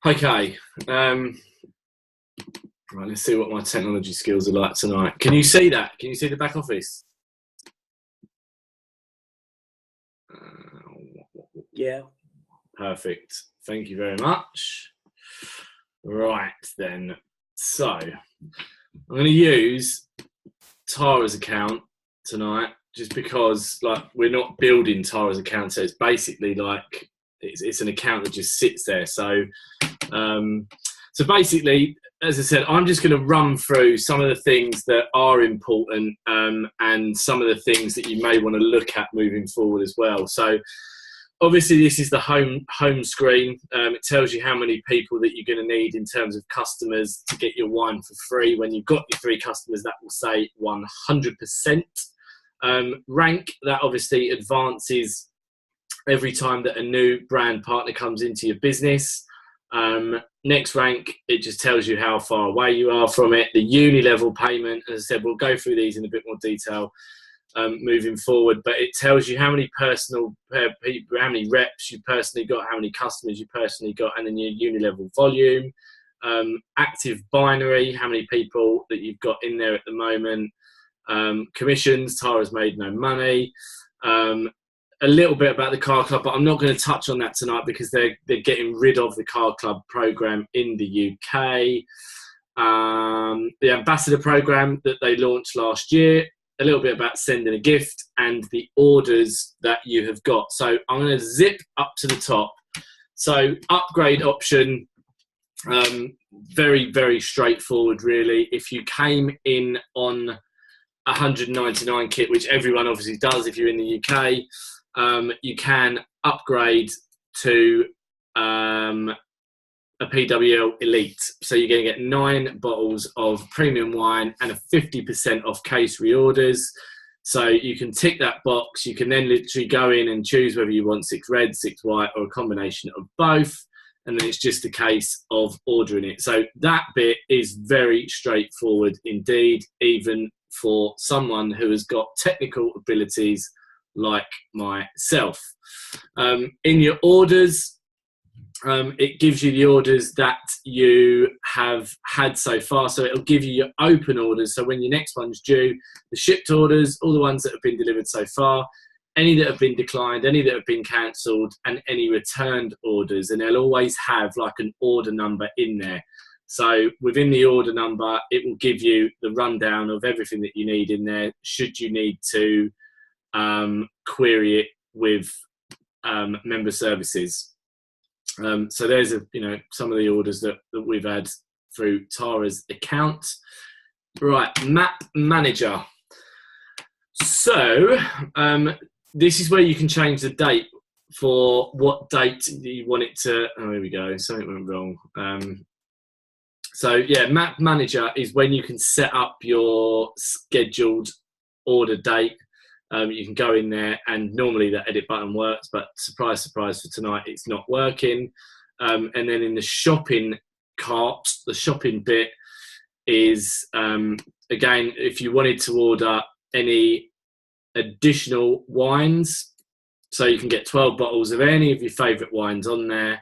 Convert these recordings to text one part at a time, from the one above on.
Okay. Right, let's see what my technology skills are like tonight. Can you see that? Can you see the back office? Yeah. Perfect. Thank you very much. Right then. So I'm going to use Tara's account tonight, just because we're not building Tara's account, so it's basically it's an account that just sits there. So basically, as I said, I'm just going to run through some of the things that are important and some of the things that you may want to look at moving forward as well. So obviously this is the home screen. It tells you how many people that you're going to need in terms of customers to get your wine for free. When you've got your 3 customers, that will say 100%. Rank, that obviously advances every time that a new brand partner comes into your business. Next rank, it just tells you how far away you are from it. The uni level payment, as I said, we'll go through these in a bit more detail moving forward, but it tells you how many people, how many reps you personally got, how many customers you personally got, and then your uni level volume. Active binary, how many people that you've got in there at the moment. Commissions, Tara's made no money. A little bit about the car club, but I'm not going to touch on that tonight because they're getting rid of the car club program in the UK. The ambassador program that they launched last year, a little bit about sending a gift and the orders that you have got. So I'm going to zip up to the top. So upgrade option, very, very straightforward really. If you came in on 199 kit, which everyone obviously does if you're in the UK, you can upgrade to a PWL Elite. So you're going to get 9 bottles of premium wine and a 50% off case reorders. So you can tick that box. You can then literally go in and choose whether you want 6 red, 6 white, or a combination of both. And then it's just a case of ordering it. So that bit is very straightforward indeed, even for someone who has got technical abilities like myself. In your orders, it gives you the orders that you have had so far. So it'll give you your open orders. So when your next one's due, the shipped orders, all the ones that have been delivered so far, any that have been declined, any that have been cancelled, and any returned orders. And they'll always have like an order number in there. So within the order number, it will give you the rundown of everything that you need in there, should you need to query it with member services. So there's some of the orders that we've had through Tara's account. Right, map manager. So this is where you can change the date for what date you want it to. Oh, here we go. Something went wrong. So yeah, map manager is when you can set up your scheduled order date. You can go in there, and normally that edit button works, but surprise, surprise, for tonight it's not working. And then in the shopping cart, the shopping bit is, again, if you wanted to order any additional wines, so you can get 12 bottles of any of your favourite wines on there.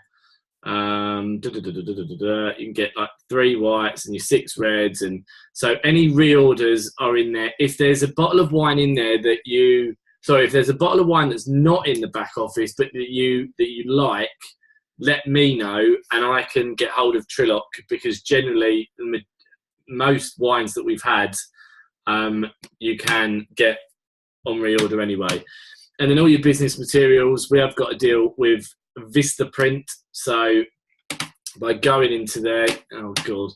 You can get like 3 whites and your 6 reds, and so any reorders are in there. If there's a bottle of wine in there if there's a bottle of wine that's not in the back office but that you like, let me know and I can get hold of Trilloc, because generally most wines that we've had you can get on reorder anyway. And then all your business materials, we have got to deal with Vistaprint. So by going into there, oh god,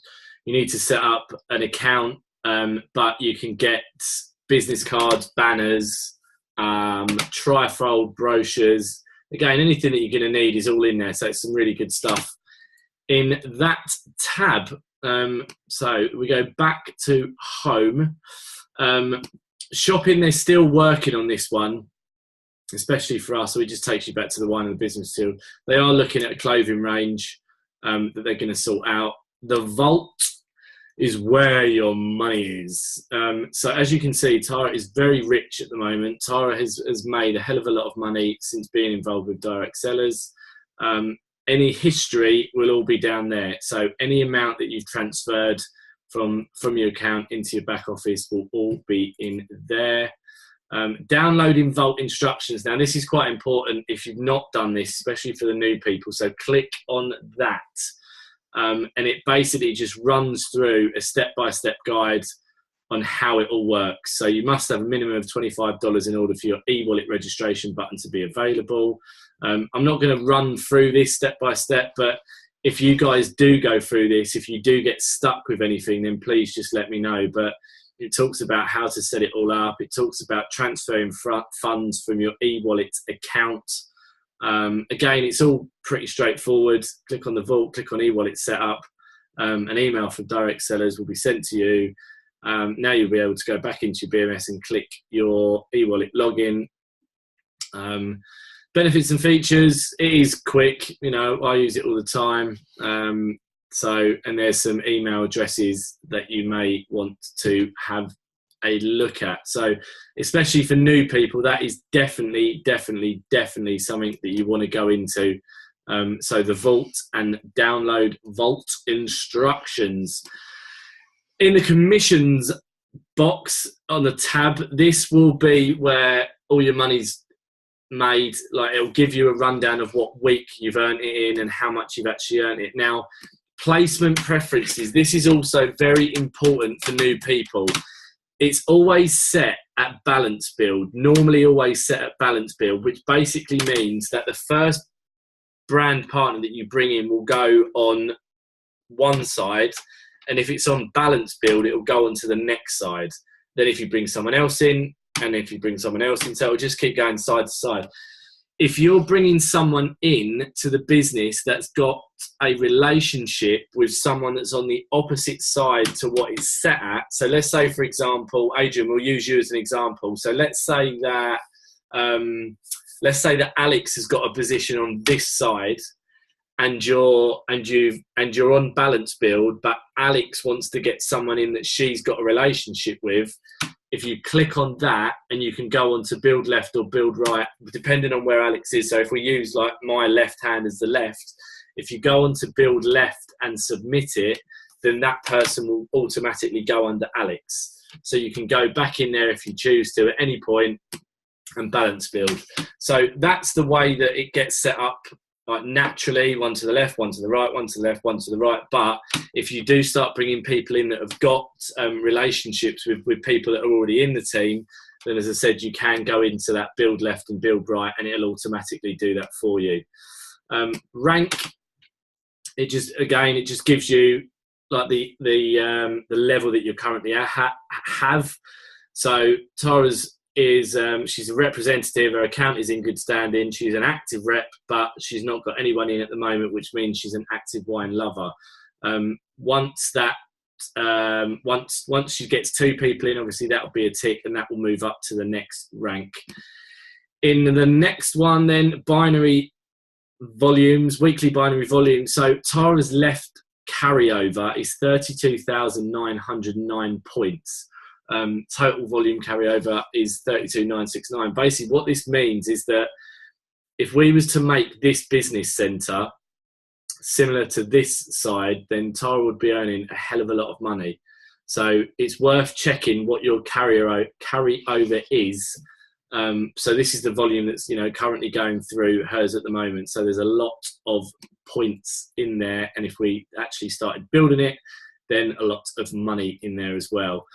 you need to set up an account, but you can get business cards, banners, trifold brochures. Again, anything that you're going to need is all in there, so it's some really good stuff in that tab. So we go back to home. Shopping, they're still working on this one, especially for us, so it just takes you back to the wine and the business deal. They are looking at a clothing range that they're going to sort out. The vault is where your money is. So as you can see, Tara is very rich at the moment. Tara has made a hell of a lot of money since being involved with direct sellers. any history will all be down there. So any amount that you've transferred from your account into your back office will all be in there. Downloading Vault instructions. Now, this is quite important if you've not done this, especially for the new people. So click on that. And it basically just runs through a step-by-step guide on how it all works. So you must have a minimum of $25 in order for your e-wallet registration button to be available. I'm not going to run through this step-by-step, but if you guys do go through this, if you do get stuck with anything, then please just let me know. But it talks about how to set it all up. It talks about transferring funds from your e-wallet account. Again, it's all pretty straightforward. Click on the vault, click on e-wallet setup. An email from direct sellers will be sent to you. Now you'll be able to go back into your BMS and click your e-wallet login. Benefits and features, it is quick. You know, I use it all the time. And there's some email addresses that you may want to have a look at. So especially for new people, that is definitely something that you want to go into. So the Vault and download Vault instructions. In the commissions box on the tab, this will be where all your money's made. Like, it'll give you a rundown of what week you've earned it in and how much you've actually earned it. Now, placement preferences. This is also very important for new people. It's always set at balance build, normally always set at balance build, which basically means that the first brand partner that you bring in will go on one side, and if it's on balance build, it will go on to the next side. Then if you bring someone else in, and if you bring someone else in, so it'll just keep going side to side. If you're bringing someone in to the business that's got a relationship with someone that's on the opposite side to what it's set at, so let's say, for example, Adrian, we'll use you as an example. So let's say that Alex has got a position on this side, and you're on balance build, but Alex wants to get someone in that she's got a relationship with. If you click on that, and you can go on to build left or build right, depending on where Alex is. So if we use like my left hand as the left, if you go on to build left and submit it, then that person will automatically go under Alex. So you can go back in there if you choose to at any point and balance build. So that's the way that it gets set up, like naturally, one to the left, one to the right, one to the left, one to the right. But if you do start bringing people in that have got relationships with people that are already in the team, then, as I said, you can go into that build left and build right, and it'll automatically do that for you. Rank, it just gives you like the level that you're currently have. So Tara's she's a representative. Her account is in good standing. She's an active rep, but she's not got anyone in at the moment, which means she's an active wine lover. Once she gets 2 people in, obviously that will be a tick, and that will move up to the next rank. In the next one, then, binary volumes, weekly binary volumes. So Tara's left carryover is 32,909 points. Total volume carryover is 32,969. Basically, what this means is that if we was to make this business centre similar to this side, then Tara would be earning a hell of a lot of money. So it's worth checking what your carryover is. So this is the volume that's currently going through hers at the moment. So there's a lot of points in there, and if we actually started building it, then a lot of money in there as well.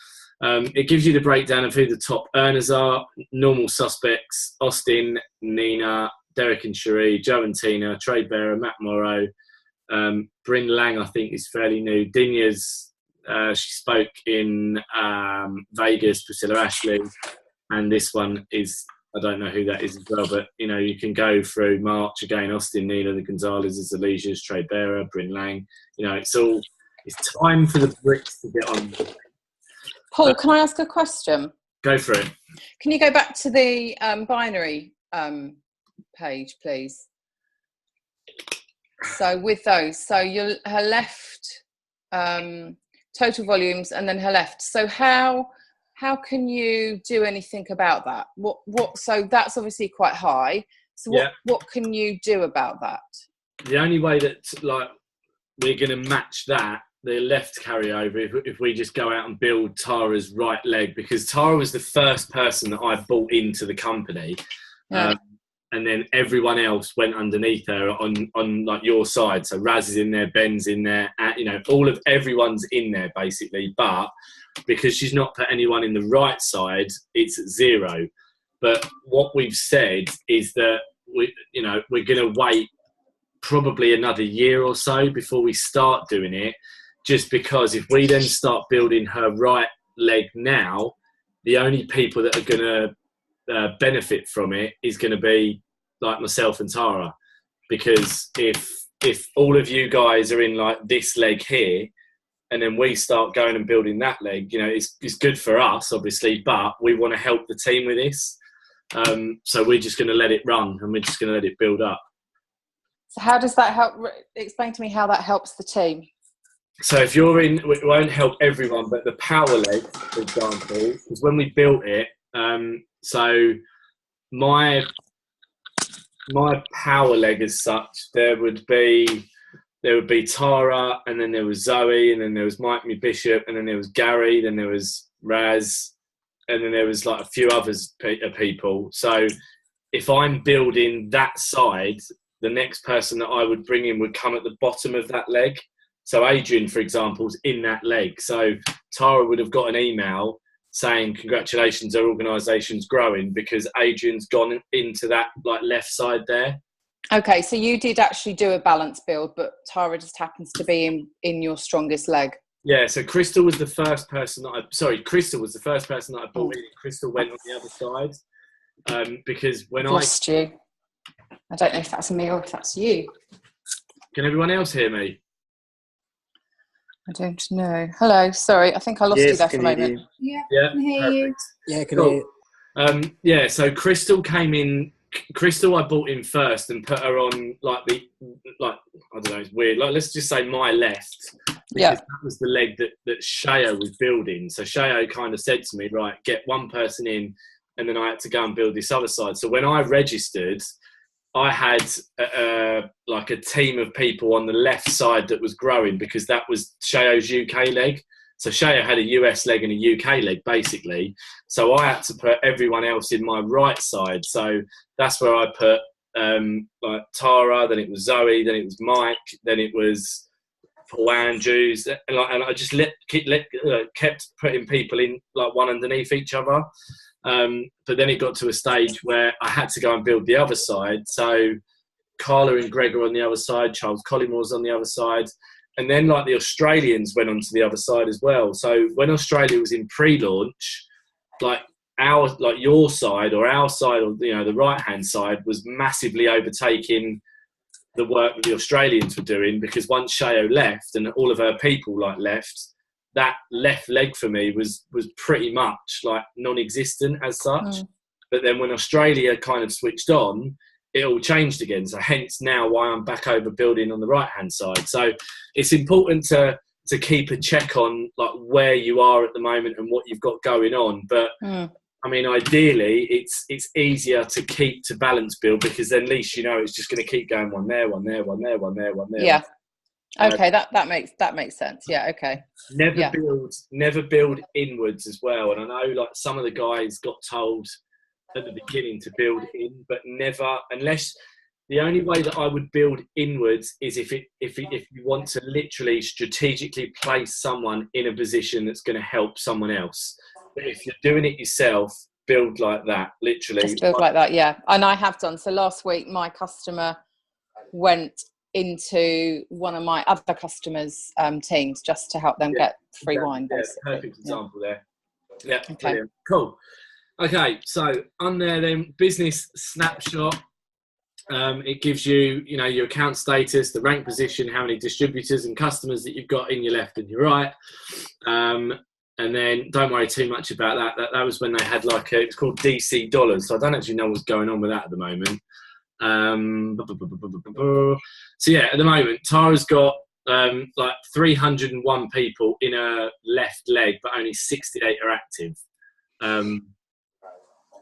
It gives you the breakdown of who the top earners are. Normal suspects: Austin, Nina, Derek and Cherie, Joe and Tina, Trade Bearer, Matt Morrow. Bryn Lang, I think, is fairly new. Dinya's, she spoke in Vegas, Priscilla Ashley. And this one is, I don't know who that is as well, but, you can go through March again: Austin, Nina, the Gonzalez's, the Leisure's, Trade Bearer, Bryn Lang. It's time for the bricks to get on. Paul, can I ask a question? Go for it. Can you go back to the binary page, please? So with those, so her left total volumes, and then her left. So how can you do anything about that? What? So that's obviously quite high. So what can you do about that? the only way that like we're going to match that, the left carryover, if we just go out and build Tara's right leg, because Tara was the first person that I brought into the company. Yeah. And then everyone else went underneath her on like your side. So Raz is in there, Ben's in there, everyone's in there basically. But because she's not put anyone in the right side, it's 0. But what we've said is that we're going to wait probably another year or so before we start doing it, just because if we then start building her right leg now, the only people that are going to benefit from it is going to be like myself and Tara, because if all of you guys are in like this leg here and then we start going and building that leg, it's good for us obviously, but we want to help the team with this, so we're just going to let it run and we're just going to let it build up. So how does that help? Explain to me how that helps the team. So if you're in, it won't help everyone, but the power leg, for example, is when we built it. So my power leg as such, there would be Tara, and then there was Zoe, and then there was Mike Me Bishop, and then there was Gary, then there was Raz, and then there was like a few others people. So if I'm building that side, the next person that I would bring in would come at the bottom of that leg. So Adrian, for example, is in that leg. So Tara would have got an email saying, congratulations, our organisation's growing, because Adrian's gone into that like left side there. Okay, so you did actually do a balance build, but Tara just happens to be in your strongest leg. Yeah, so Crystal was the first person that I brought in. Crystal went on the other side, because when Lost you. I don't know if that's me or if that's you. Can everyone else hear me? I don't know. Hello, sorry, I think I lost you there for a moment. Yeah, Yeah, I can hear you. Yeah, I can hear you. Yeah, so Crystal came in. Crystal, I brought in first and put her on I don't know, it's weird. Like, let's just say my left, because that was the leg that Shayo was building. So Shayo kind of said to me, right, get one person in, and then I had to go and build this other side. So when I registered, I had like a team of people on the left side that was growing, because that was Shayo's UK leg. So Shayo had a US leg and a UK leg, basically. So I had to put everyone else in my right side. So that's where I put like Tara, then it was Zoe, then it was Mike, then it was Paul Andrews. And I just kept putting people in like one underneath each other. But then it got to a stage where I had to go and build the other side. So Carla and Greg are on the other side, Charles Collimore's on the other side. And then like the Australians went onto the other side as well. So when Australia was in pre-launch, like your side or our side, or the right-hand side, was massively overtaking the work that the Australians were doing, because once Shayo left and all of her people left, that left leg for me was pretty much like non-existent as such. But then when Australia kind of switched on, it all changed again. So hence now why I'm back over building on the right hand side. So it's important to keep a check on like where you are at the moment and what you've got going on. But I mean, ideally it's easier to keep to balance build, because then at least it's just going to keep going one there, one there, one there, one there, one there. Yeah. Okay, that makes sense. Yeah, okay. Never build inwards as well. And I know like some of the guys got told at the beginning to build in, but never, unless the only way that I would build inwards is if you want to literally strategically place someone in a position that's going to help someone else. But if you're doing it yourself, build like that, literally. Just build like that, yeah. And I have done. So last week, my customer went into one of my other customers' teams just to help them get free wine. Basically. Perfect example there. Yeah, okay. Brilliant. Cool. Okay, so on there then, business snapshot. It gives you, your account status, the rank position, how many distributors and customers that you've got in your left and your right. And then don't worry too much about that. That was when they had it's called DC dollars. So I don't actually know what's going on with that at the moment. So yeah, at the moment, Tara's got 301 people in her left leg, but only 68 are active.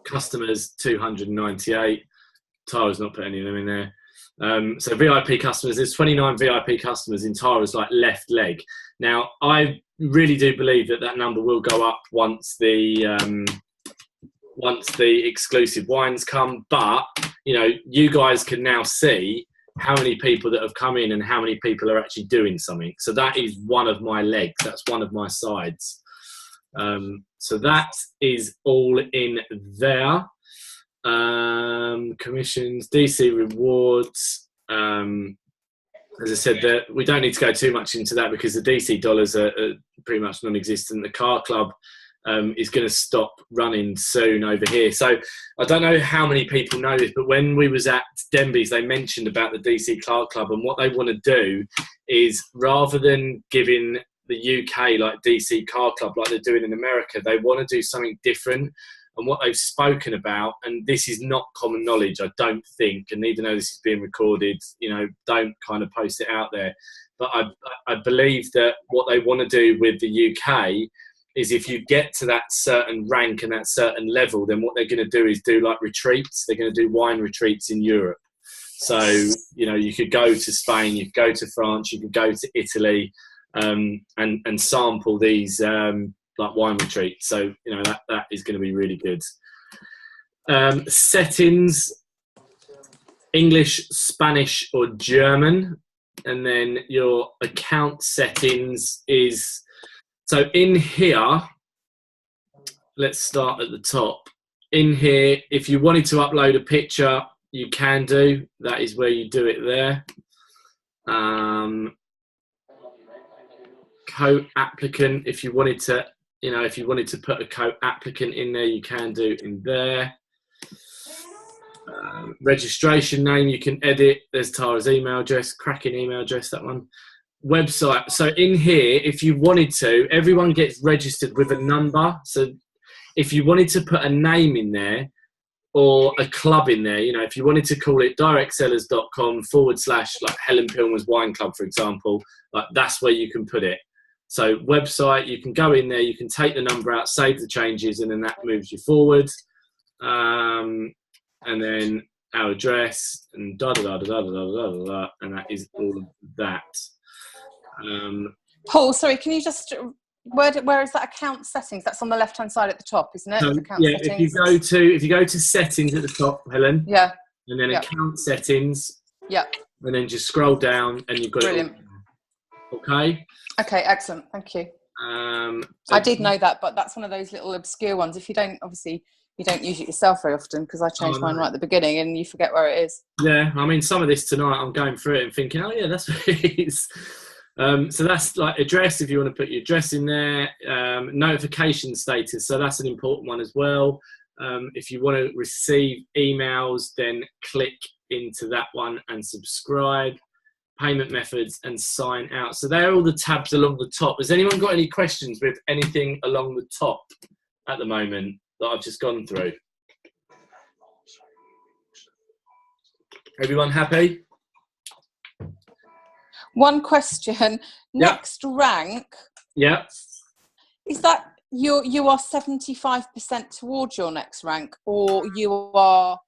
Customers 298. Tara's not put any of them in there. So VIP customers, there's 29 VIP customers in Tara's like left leg. Now, I really do believe that number will go up once the exclusive wines come. But, you know, you guys can now see how many people that have come in and how many people are actually doing something. So that is one of my legs. That's one of my sides. So that is all in there. Commissions, DC rewards. As I said, that we don't need to go too much into that because the DC dollars are pretty much non-existent. The car club is going to stop running soon over here. So I don't know how many people know this, but when we was at Denby's, they mentioned about the DC car club, and what they want to do is, rather than giving the UK like DC car club like they're doing in America, they want to do something different. And what they've spoken about, and this is not common knowledge, I don't think, and even though this is being recorded, you know, don't kind of post it out there. But I believe that what they want to do with the UK is, if you get to that certain rank and that certain level, then what they're going to do is do like retreats. They're going to do wine retreats in Europe. So, you know, you could go to Spain, you could go to France, you could go to Italy, and sample these like wine retreats. So, you know, that is going to be really good. Settings, English, Spanish or German. And then your account settings is, so in here, let's start at the top. In here, if you wanted to upload a picture, you can do. That is where you do it there. Co-applicant, if you wanted to, you know, if you wanted to put a co-applicant in there, you can do in there. Registration name, you can edit. There's Tara's email address, cracking email address, that one. Website. So in here, if you wanted to, everyone gets registered with a number. So if you wanted to put a name in there or a club in there, you know, if you wanted to call it directsellers.com / like Helen Pilmer's Wine Club, for example, like that's where you can put it. So website, you can go in there, you can take the number out, save the changes, and then that moves you forward. And then our address and and that is all of that. Paul, sorry, can you just, where is that account settings? That's on the left hand side at the top, isn't it? So, account yeah, settings. if you go to settings at the top, Helen. Yeah. And then account settings. Yeah. And then just scroll down and you've got brilliant. It all. Okay. Okay, excellent. Thank you. I did know that, but that's one of those little obscure ones. If you don't, obviously, you don't use it yourself very often, because I changed mine right at the beginning and you forget where it is. Yeah, I mean, some of this tonight, I'm going through it and thinking, oh yeah, that's what it is. So that's like address, if you want to put your address in there. Notification status, so that's an important one as well. If you want to receive emails, then click into that one and subscribe. Payment methods and sign out. So they're all the tabs along the top. Has anyone got any questions with anything along the top at the moment that I've just gone through? Everyone happy? One question. Next rank. Yeah. Is that you are 75% towards your next rank, or you are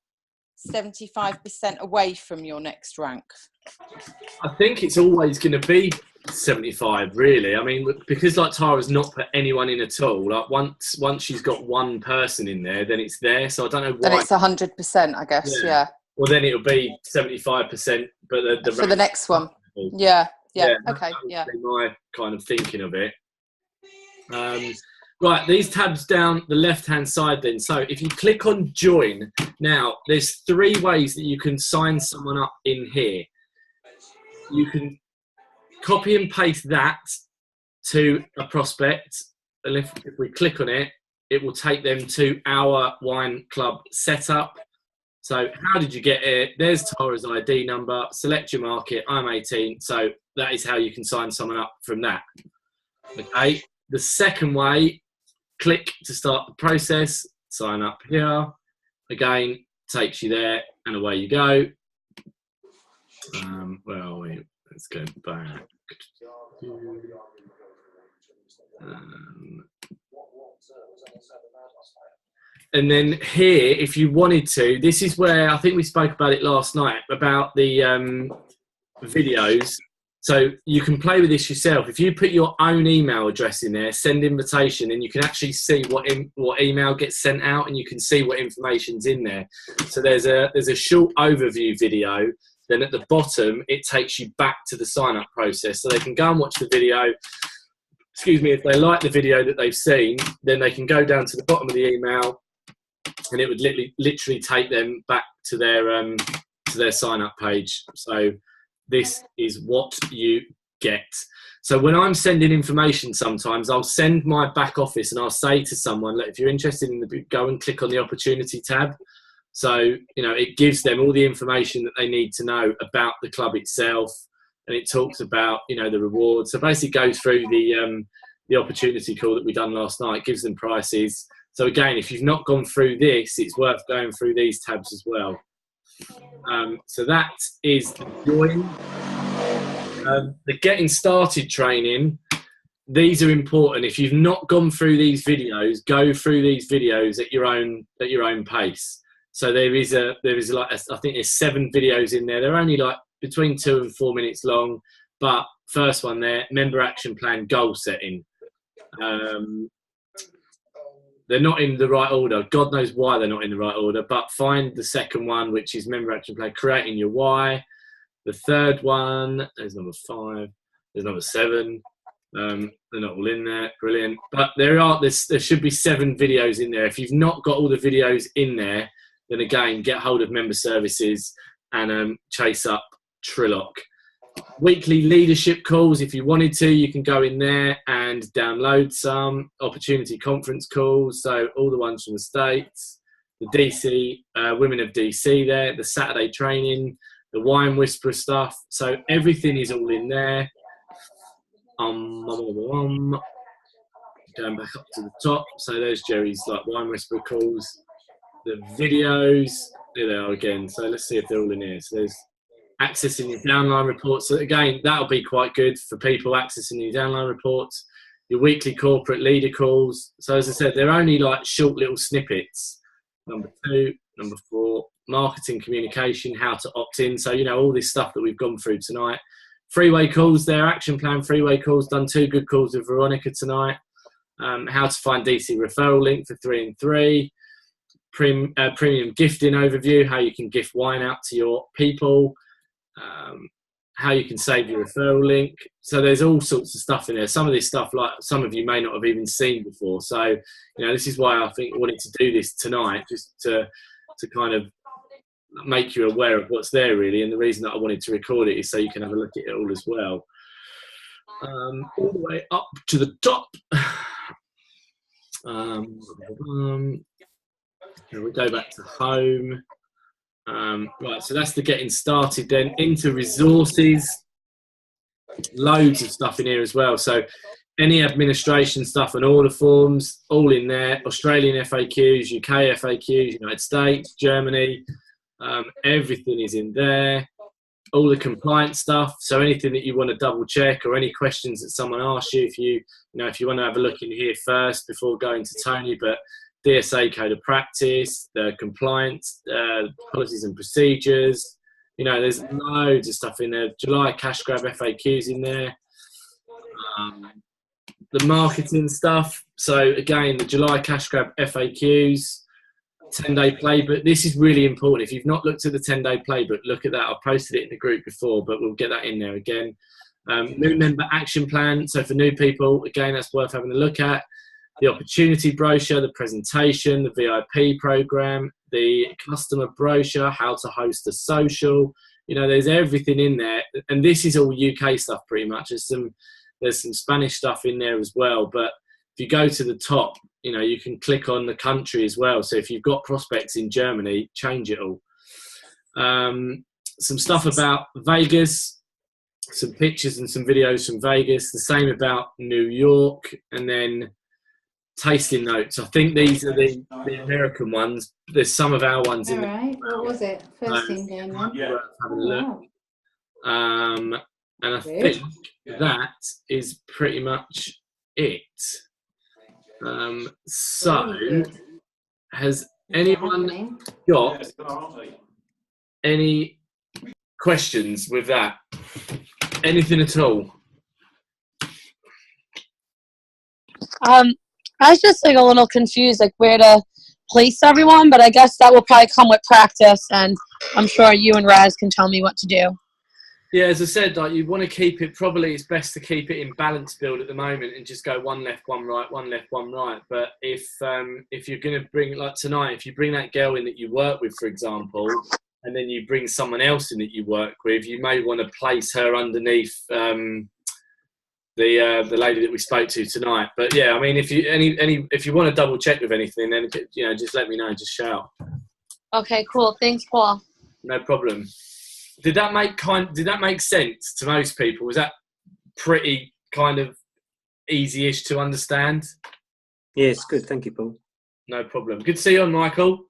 75% away from your next rank? I think it's always going to be 75, really. I mean, because like Tara's not put anyone in at all. Like once she's got one person in there, then it's there. So I don't know why. Then it's 100%, I guess. Yeah. Well, then it'll be 75%, but the for the next one. Yeah. Okay. Yeah. My kind of thinking of it. Right, these tabs down the left-hand side then. So if you click on join, now there's 3 ways that you can sign someone up in here. You can copy and paste that to a prospect. And if we click on it, it will take them to our wine club setup. So how did you get it? There's Tara's ID number. Select your market. I'm 18. So that is how you can sign someone up from that. Okay. The second way, click to start the process. Sign up here. Again, takes you there and away you go. Where are we? Let's go back. And then here, if you wanted to, this is where I think we spoke about it last night about the videos. So you can play with this yourself. If you put your own email address in there, send invitation, and you can actually see what email gets sent out, and you can see what information's in there. So there's a short overview video. Then at the bottom, it takes you back to the sign-up process. So they can go and watch the video. Excuse me, if they like the video that they've seen, then they can go down to the bottom of the email, and it would literally take them back to their sign-up page. So this is what you get. So when I'm sending information, sometimes I'll send my back office and I'll say to someone, look, if you're interested in go and click on the opportunity tab. So, it gives them all the information that they need to know about the club itself. And it talks about, the rewards. So basically goes through the opportunity call that we done last night, gives them prices. So again, if you've not gone through this, it's worth going through these tabs as well. So that is the join. The getting started training, these are important. If you've not gone through these videos, go through these videos at your own pace. So there is I think there's 7 videos in there. They're only like between 2 and 4 minutes long. But first one there, member action plan, goal setting. They're not in the right order. God knows why they're not in the right order. But find the second one, which is member action plan, creating your why. The third one, there's number 5. There's number 7. They're not all in there. Brilliant. But there should be 7 videos in there. If you've not got all the videos in there, then again, get hold of member services and chase up Trillock. Weekly leadership calls, if you wanted to, you can go in there and download some opportunity conference calls. So all the ones from the States, the DC, Women of DC there, the Saturday training, the Wine Whisperer stuff. So everything is all in there. Going back up to the top. So there's Jerry's Wine Whisperer calls. The videos, there they are again. So let's see if they're all in here. So there's accessing your downline reports. So again, that'll be quite good for people accessing your downline reports. Your weekly corporate leader calls. So as I said, they're only short little snippets. Number 2, number 4, marketing communication, how to opt in. So, all this stuff that we've gone through tonight. Freeway calls there, action plan freeway calls. Done 2 good calls with Veronica tonight. How to find DC referral link for 3 and 3. Premium gifting overview, how you can gift wine out to your people. How you can save your referral link. So there's all sorts of stuff in there. Some of this stuff, some of you may not have even seen before. So, this is why I think I wanted to do this tonight, just to kind of make you aware of what's there, really. And the reason that I wanted to record it is so you can have a look at it all as well. All the way up to the top. We go back to home. Right, so that's the getting started. Then into resources, loads of stuff in here as well. So any administration stuff and order forms, all in there. Australian FAQs, UK FAQs, United States, Germany, everything is in there. All the compliance stuff. So anything that you want to double check or any questions that someone asks you, if you want to have a look in here first before going to Tony, but DSA code of practice, the compliance, policies and procedures. There's loads of stuff in there. July cash grab FAQs in there. The marketing stuff. So again, the July cash grab FAQs, 10-day playbook. This is really important. If you've not looked at the 10-day playbook, look at that. I posted it in the group before, but we'll get that in there again. New member action plan. So for new people, again, that's worth having a look at. The opportunity brochure, the presentation, the VIP program, the customer brochure, how to host a social. There's everything in there. And this is all UK stuff pretty much. There's some Spanish stuff in there as well. But if you go to the top, you can click on the country as well. So if you've got prospects in Germany, change it all. Some stuff about Vegas, some pictures and some videos from Vegas. The same about New York. And then tasting notes. I think these are the American ones. There's some of our ones in there. All right. What was it? First thing going on? Yeah. Having a look. Wow. And I think that is pretty much it. So Has anyone got any questions with that? Anything at all? I was just like a little confused, like where to place everyone, but I guess that will probably come with practice, and I'm sure you and Raz can tell me what to do. Yeah, as I said, like you want to keep it. Probably it's best to keep it in balance build at the moment and just go one left, one right, one left, one right. But if you're going to bring, like tonight, if you bring that girl in that you work with, for example, and then you bring someone else in that you work with, you may want to place her underneath the lady that we spoke to tonight. But yeah, I mean, if you want to double check with anything, then just let me know. Just shout. Okay, cool. Thanks, Paul. No problem. Did that make sense to most people? Was that pretty kind of easy-ish to understand? Yes, good. Thank you, Paul. No problem. Good to see you on, Michael.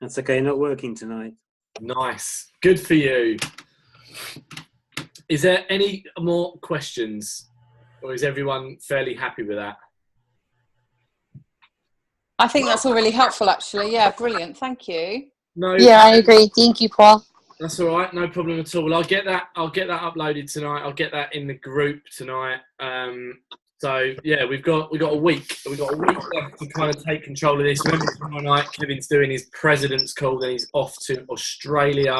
That's okay. Not working tonight. Nice. Good for you. Is there any more questions, or is everyone fairly happy with that? I think that's all really helpful, actually. Yeah, brilliant. Thank you. No. Yeah, I agree. Thank you, Paul. That's all right. No problem at all. Well, I'll get that uploaded tonight. I'll get that in the group tonight. So yeah, we've got a week. We've got a week left to kind of take control of this. Remember, tomorrow night Kevin's doing his president's call. Then he's off to Australia.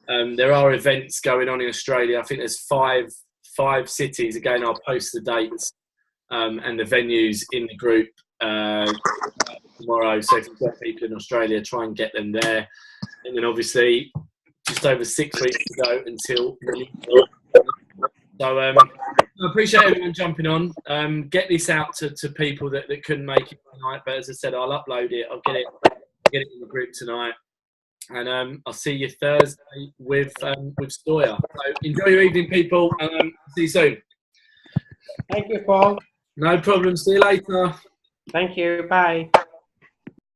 There are events going on in Australia. I think there's five cities. Again, I'll post the dates and the venues in the group tomorrow. So if you've got people in Australia, try and get them there. And then obviously, just over 6 weeks to go until. So I appreciate everyone jumping on. Get this out to people that couldn't make it tonight. But as I said, I'll upload it. I'll get it in the group tonight. And I'll see you Thursday with Stoya. So enjoy your evening, people. See you soon. Thank you, Paul. No problem. See you later. Thank you. Bye.